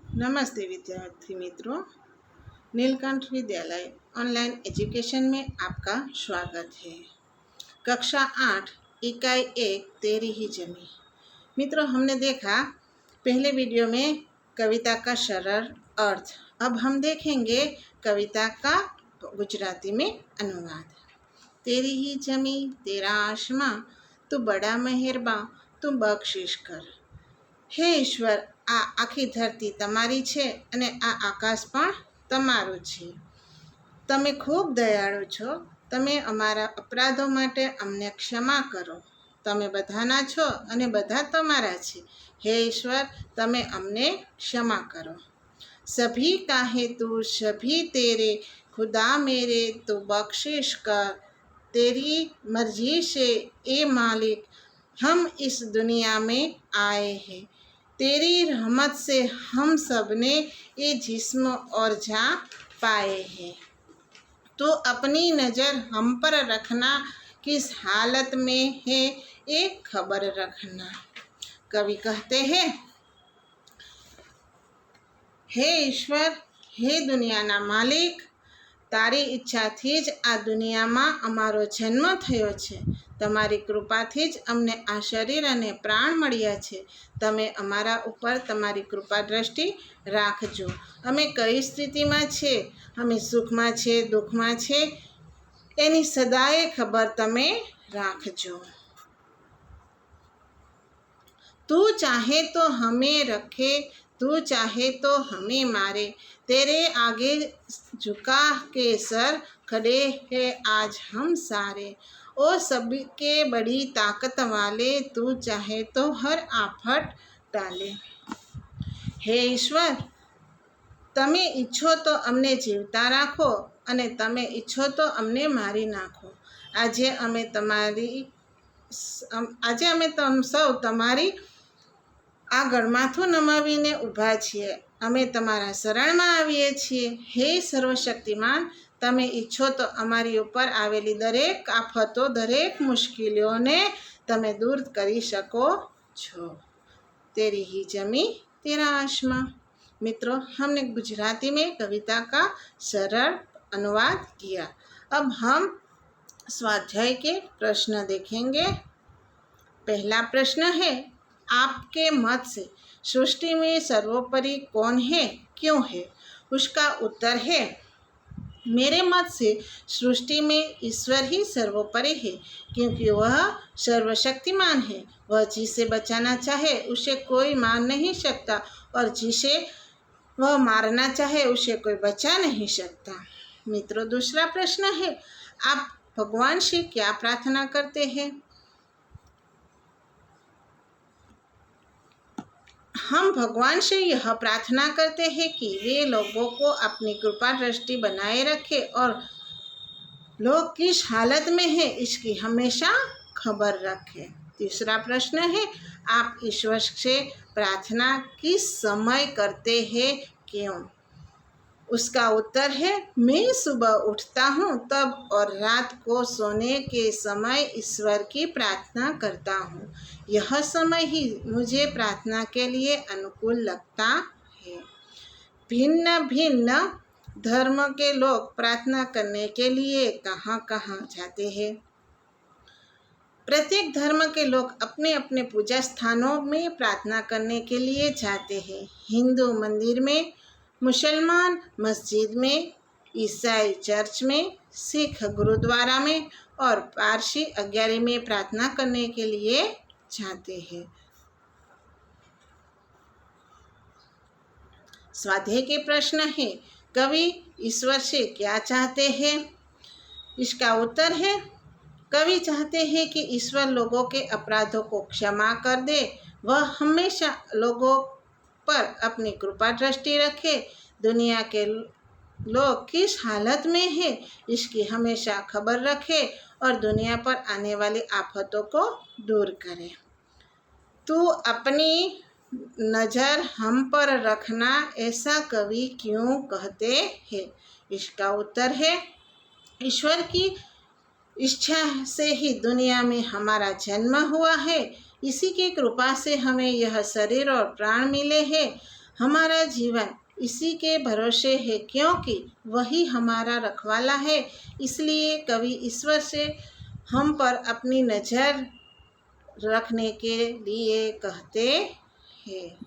नमस्ते विद्यार्थी मित्रों, नीलकंठ विद्यालय ऑनलाइन एजुकेशन में आपका स्वागत है। कक्षा 8 इकाई 1 तेरी ही जमी। मित्रों, हमने देखा पहले वीडियो में कविता का सरल अर्थ। अब हम देखेंगे कविता का गुजराती में अनुवाद। तेरी ही जमी तेरा आसमां, तू बड़ा मेहरबान, तू बख्शिश कर। હે ઈશ્વર, આ આખી ધરતી તમારી છે અને આ આકાશ પણ તમારું છે. તમે ખૂબ દયાળુ છો. તમે અમારા અપરાધો માટે અમને ક્ષમા કરો. તમે બધાના છો અને બધા તમારા છે. હે ઈશ્વર, તમે અમને ક્ષમા કરો. સભી કાહે તું સભી તેરે, खुदा मेरे तो बख्शिश कर. तेरी मर्जी से ए मालिक हम इस दुनिया में आए हैं. तेरी रहमत से हम सब ने ये जिस्म और जान पाए हैं. तो अपनी नज़र हम पर रखना, किस हालत में है ये खबर रखना. कवि कहते हैं, हे ईश्वर, हे दुनियाना मालिक, તારી ઈચ્છાથી જ આ દુનિયામાં અમારો જન્મ થયો છે. તમારી કૃપાથી જ અમને આ શરીર અને પ્રાણ મળ્યા છે. તમે અમારા ઉપર તમારી કૃપા દ્રષ્ટિ રાખજો. અમે કઈ સ્થિતિમાં છે, અમે સુખમાં છે, દુઃખમાં છે, એની સદાય ખબર તમે રાખજો. તું ચાહે તો હमें रखे, तू चाहे तो हमें मारे. तेरे आगे झुका के सर, खड़े हैं आज हम सारे. ओ सबके बड़ी ताकत वाले, तू चाहे तो हर आफत टाले. હે ઈશ્વર, તમે ઈચ્છો તો અમને જીવતા રાખો અને તમે ઈચ્છો તો અમને મારી નાખો. આજે અમે સૌ તમારી આગળ માથું નમાવીને ઊભા છીએ. અમે તમારા શરણમાં આવીએ છીએ. હે સર્વશક્તિમાન, તમે ઈચ્છો તો અમારી ઉપર આવેલી દરેક આફતો, દરેક મુશ્કેલીઓને તમે દૂર કરી શકો છો. तेरी ही जमी तेरा आसमां. मित्रों, हमने गुजराती में कविता का सरल अनुवाद किया. अब हम स्वाध्याय के प्रश्न देखेंगे. पहला प्रश्न है, आपके मत से सृष्टि में सर्वोपरि कौन है, क्यों है? उसका उत्तर है, मेरे मत से सृष्टि में ईश्वर ही सर्वोपरि है, क्योंकि वह सर्वशक्तिमान है. वह जिसे बचाना चाहे उसे कोई मार नहीं सकता, और जिसे वह मारना चाहे उसे कोई बचा नहीं सकता. मित्रों, दूसरा प्रश्न है, आप भगवान से क्या प्रार्थना करते हैं? हम भगवान से यह प्रार्थना करते हैं कि वे लोगों को अपनी कृपा दृष्टि बनाए रखे और लोग किस हालत में है इसकी हमेशा खबर रखें. तीसरा प्रश्न है, आप ईश्वर से प्रार्थना किस समय करते हैं, क्यों? उसका उत्तर है, मैं सुबह उठता हूँ तब और रात को सोने के समय ईश्वर की प्रार्थना करता हूँ. यह समय ही मुझे प्रार्थना के लिए अनुकूल लगता है. भिन्न भिन्न धर्म के लोग प्रार्थना करने के लिए कहाँ कहाँ जाते हैं? प्रत्येक धर्म के लोग अपने अपने पूजा स्थानों में प्रार्थना करने के लिए जाते हैं. हिंदू मंदिर में, मुसलमान मस्जिद में, ईसाई चर्च में, सिख गुरुद्वारा में और पारसी अग्यारी में प्रार्थना करने के लिए जाते हैं. स्वाध्याय के प्रश्न है, कवि ईश्वर से क्या चाहते हैं? इसका उत्तर है, कवि चाहते हैं कि ईश्वर लोगों के अपराधों को क्षमा कर दे. वह हमेशा लोगों पर अपनी कृपा दृष्टि रखे. दुनिया के लोग किस हालत में है इसकी हमेशा खबर रखे और दुनिया पर आने वाली आफतों को दूर करे. तू अपनी नज़र हम पर रखना, ऐसा कवि क्यों कहते हैं? इसका उत्तर है, ईश्वर की इच्छा से ही दुनिया में हमारा जन्म हुआ है. इसी की कृपा से हमें यह शरीर और प्राण मिले हैं. हमारा जीवन इसी के भरोसे है, क्योंकि वही हमारा रखवाला है। इसलिए कवि ईश्वर से हम पर अपनी नज़र रखने के लिए कहते हैं।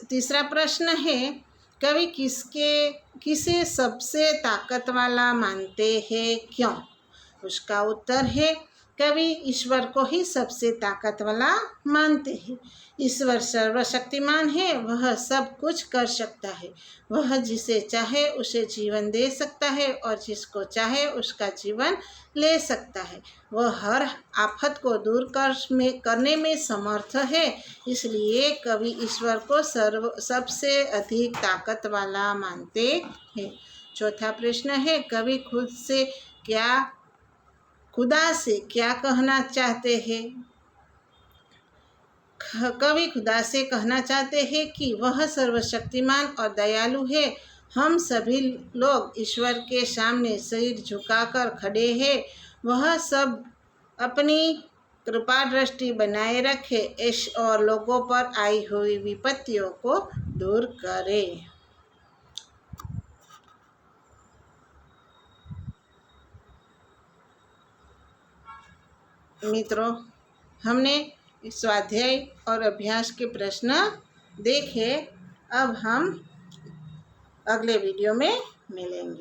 तीसरा प्रश्न है, कवि किसे सबसे ताकत वाला मानते हैं, क्यों? उसका उत्तर है, कवि ईश्वर को ही सबसे ताकत वाला मानते हैं। ईश्वर सर्वशक्तिमान है, वह सब कुछ कर सकता है। वह जिसे चाहे उसे जीवन दे सकता है और जिसको चाहे उसका जीवन ले सकता है। वह हर आफत को दूर करने में समर्थ है। इसलिए कवि ईश्वर को सबसे अधिक ताकत वाला मानते हैं। चौथा प्रश्न है, कवि खुदा से क्या कहना चाहते हैं? कवि खुदा से कहना चाहते हैं कि वह सर्वशक्तिमान और दयालु है। हम सभी लोग ईश्वर के सामने सिर झुकाकर खड़े हैं। वह सब अपनी कृपा दृष्टि बनाए रखे और लोगों पर आई हुई विपत्तियों को दूर करे। मित्रों, हमने स्वाध्याय और अभ्यास के प्रश्न देखे। अब हम अगले वीडियो में मिलेंगे।